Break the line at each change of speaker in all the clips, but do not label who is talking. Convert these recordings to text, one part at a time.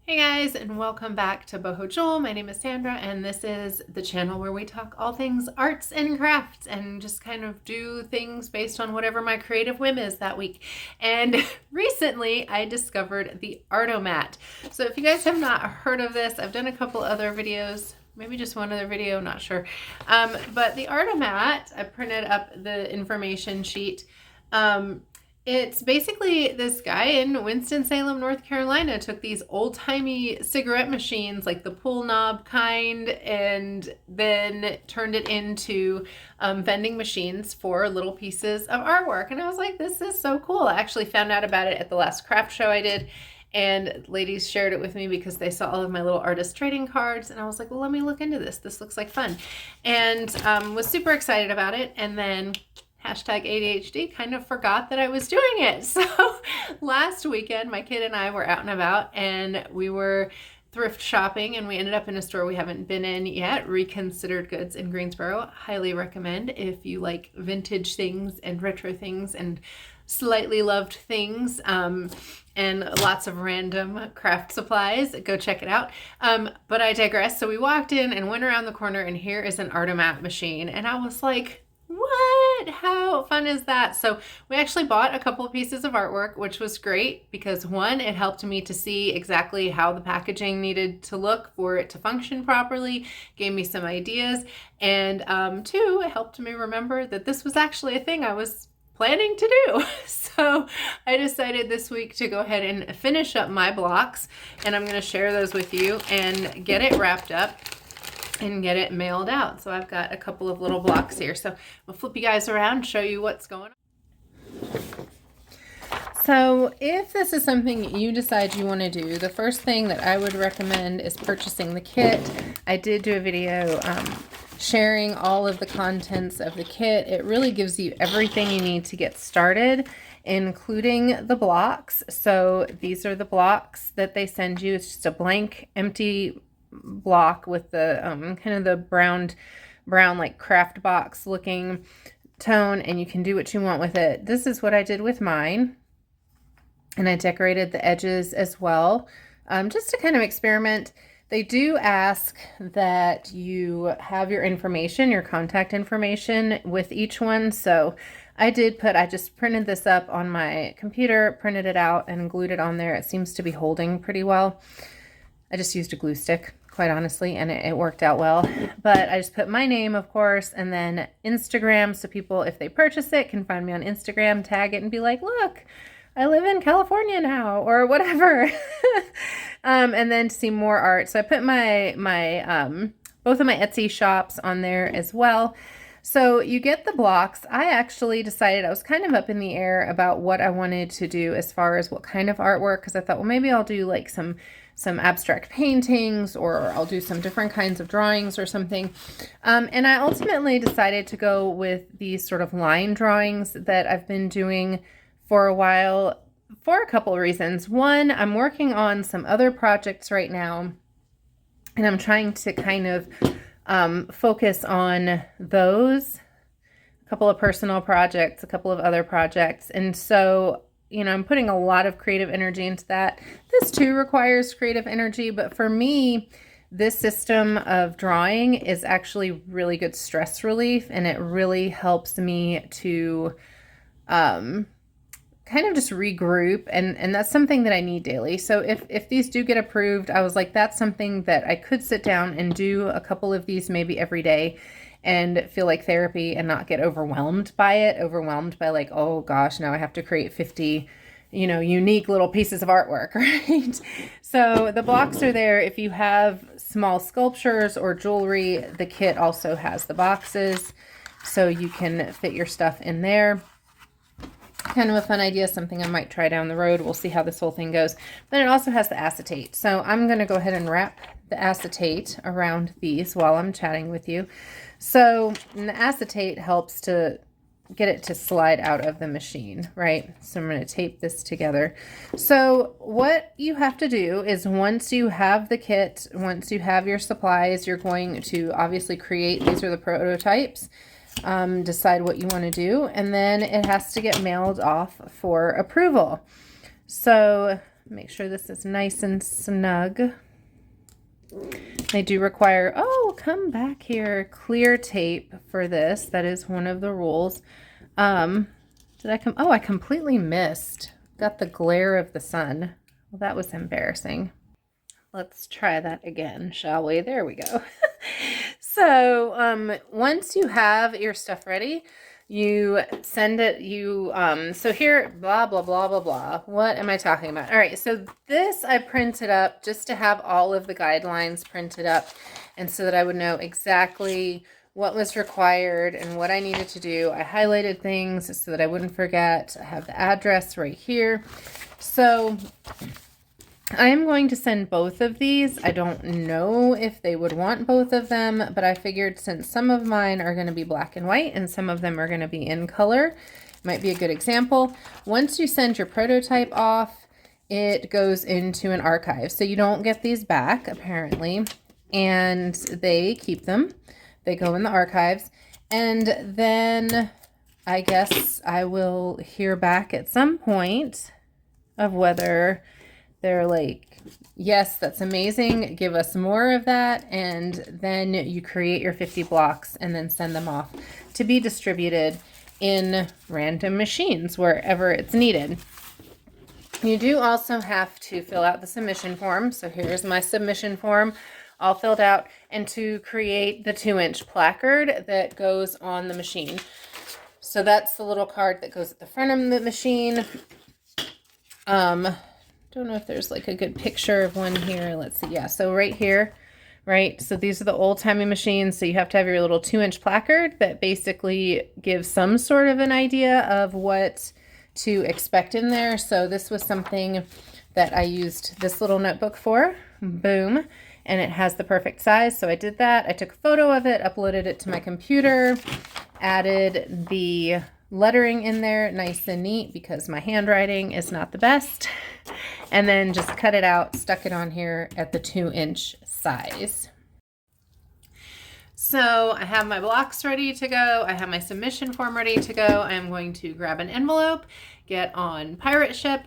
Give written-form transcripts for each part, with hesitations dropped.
Hey guys, and welcome back to Boho Joel. My name is Sandra, and this is the channel where we talk all things arts and crafts and just kind of do things based on whatever my creative whim is that week. And recently I discovered the Artomat. So if you guys have not heard of this, I've done a couple other videos, maybe just one other video, not sure. But the Artomat, I printed up the information sheet. It's basically this guy in Winston-Salem, North Carolina, took these old-timey cigarette machines, like the pull knob kind, and then turned it into vending machines for little pieces of artwork. And I was like, this is so cool. I actually found out about it at the last craft show I did, and ladies shared it with me because they saw all of my little artist trading cards, and I was like, well, let me look into this. This looks like fun. And was super excited about it. And then hashtag ADHD, kind of forgot that I was doing it. So last weekend, my kid and I were out and about, and we were thrift shopping, and we ended up in a store we haven't been in yet, Reconsidered Goods in Greensboro. Highly recommend if you like vintage things and retro things and slightly loved things, and lots of random craft supplies. Go check it out. But I digress. So we walked in and went around the corner, and here is an Artomat machine. And I was like, what? How fun is that? So we actually bought a couple of pieces of artwork, which was great because one, it helped me to see exactly how the packaging needed to look for it to function properly, gave me some ideas, and two, it helped me remember that this was actually a thing I was planning to do. So I decided this week to go ahead and finish up my blocks, and I'm going to share those with you and get it wrapped up and get it mailed out. So I've got a couple of little blocks here. So I'll flip you guys around, show you what's going on. So if this is something you decide you want to do, the first thing that I would recommend is purchasing the kit. I did do a video sharing all of the contents of the kit. It really gives you everything you need to get started, including the blocks. So these are the blocks that they send you. It's just a blank, empty block with the kind of the brown like craft box looking tone, and you can do what you want with it. This is what I did with mine, and I decorated the edges as well, just to kind of experiment. They do ask that you have your information, your contact information with each one. So I just printed this up on my computer, printed it out, and glued it on there. It seems to be holding pretty well. I just used a glue stick, quite honestly, and it worked out well. But I just put my name, of course, and then Instagram, so people, if they purchase it, can find me on Instagram, tag it, and be like, look, I live in California now, or whatever. And then to see more art. So I put both of my Etsy shops on there as well. So you get the blocks. I actually decided, I was kind of up in the air about what I wanted to do as far as what kind of artwork, because I thought, well, maybe I'll do like some abstract paintings, or I'll do some different kinds of drawings or something. And I ultimately decided to go with these sort of line drawings that I've been doing for a while for a couple of reasons. One, I'm working on some other projects right now, and I'm trying to kind of focus on those, a couple of personal projects, a couple of other projects. And so, I'm putting a lot of creative energy into that. This too requires creative energy, but for me, this system of drawing is actually really good stress relief, and it really helps me to kind of just regroup, and that's something that I need daily. So if these do get approved, I was like, that's something that I could sit down and do a couple of these maybe every day and feel like therapy and not get overwhelmed by like, oh gosh, now I have to create 50 unique little pieces of artwork, right? So the blocks are there. If you have small sculptures or jewelry, the kit also has the boxes, so you can fit your stuff in there. Kind of a fun idea, something I might try down the road. We'll see how this whole thing goes. Then it also has the acetate. So I'm going to go ahead and wrap the acetate around these while I'm chatting with you. So the acetate helps to get it to slide out of the machine, right? So I'm going to tape this together. So what you have to do is, once you have the kit, once you have your supplies, you're going to obviously create, these are the prototypes, decide what you want to do, and then it has to get mailed off for approval. So Make sure this is nice and snug. They do require, oh, come back here, clear tape for this. That is one of the rules. I completely missed. Got the glare of the sun. Well, that was embarrassing. Let's try that again, shall we? There we go. So once you have your stuff ready, you send it, so here, blah, blah, blah, blah, blah. What am I talking about? All right, so this I printed up just to have all of the guidelines printed up, and so that I would know exactly what was required and what I needed to do. I highlighted things so that I wouldn't forget. I have the address right here. So I'm going to send both of these. I don't know if they would want both of them, but I figured since some of mine are going to be black and white and some of them are going to be in color, might be a good example. Once you send your prototype off, it goes into an archive. So you don't get these back, apparently, and they keep them. They go in the archives, and then I guess I will hear back at some point of whether they're like, yes, that's amazing, give us more of that, and then you create your 50 blocks and then send them off to be distributed in random machines wherever it's needed. You do also have to fill out the submission form. So here's my submission form all filled out, and to create the 2-inch placard that goes on the machine. So that's the little card that goes at the front of the machine. Don't know if there's like a good picture of one here. Let's see. Yeah, so right here, right? So these are the old-timey machines. So you have to have your little 2-inch placard that basically gives some sort of an idea of what to expect in there. So this was something that I used this little notebook for. Boom. And it has the perfect size. So I did that. I took a photo of it, uploaded it to my computer, added the lettering in there nice and neat because my handwriting is not the best, and then just cut it out, stuck it on here at the 2-inch size. So I have my blocks ready to go. I have my submission form ready to go. I'm going to grab an envelope, get on Pirate Ship,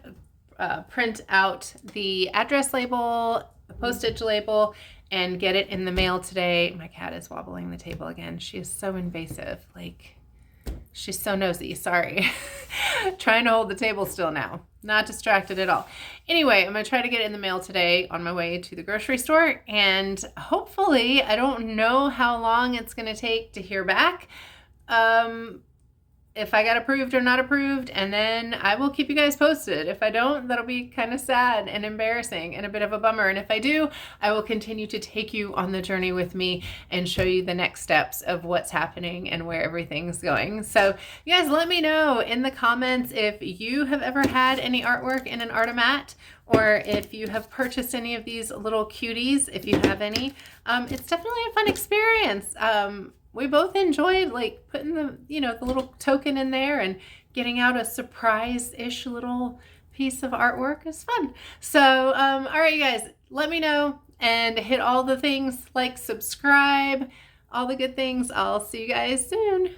print out the address label, the postage label, and get it in the mail today. My cat is wobbling the table again. She is so invasive. Like, she's so nosy. Sorry. Trying to hold the table still now. Not distracted at all. Anyway, I'm going to try to get it in the mail today on my way to the grocery store. And hopefully, I don't know how long it's going to take to hear back. If I got approved or not approved, and then I will keep you guys posted. If I don't, that'll be kind of sad and embarrassing and a bit of a bummer. And if I do, I will continue to take you on the journey with me and show you the next steps of what's happening and where everything's going. So you guys let me know in the comments if you have ever had any artwork in an Artomat, or if you have purchased any of these little cuties, if you have any. It's definitely a fun experience. We both enjoyed like putting the little token in there and getting out a surprise-ish little piece of artwork is fun. So, all right, you guys, let me know and hit all the things like subscribe, all the good things. I'll see you guys soon.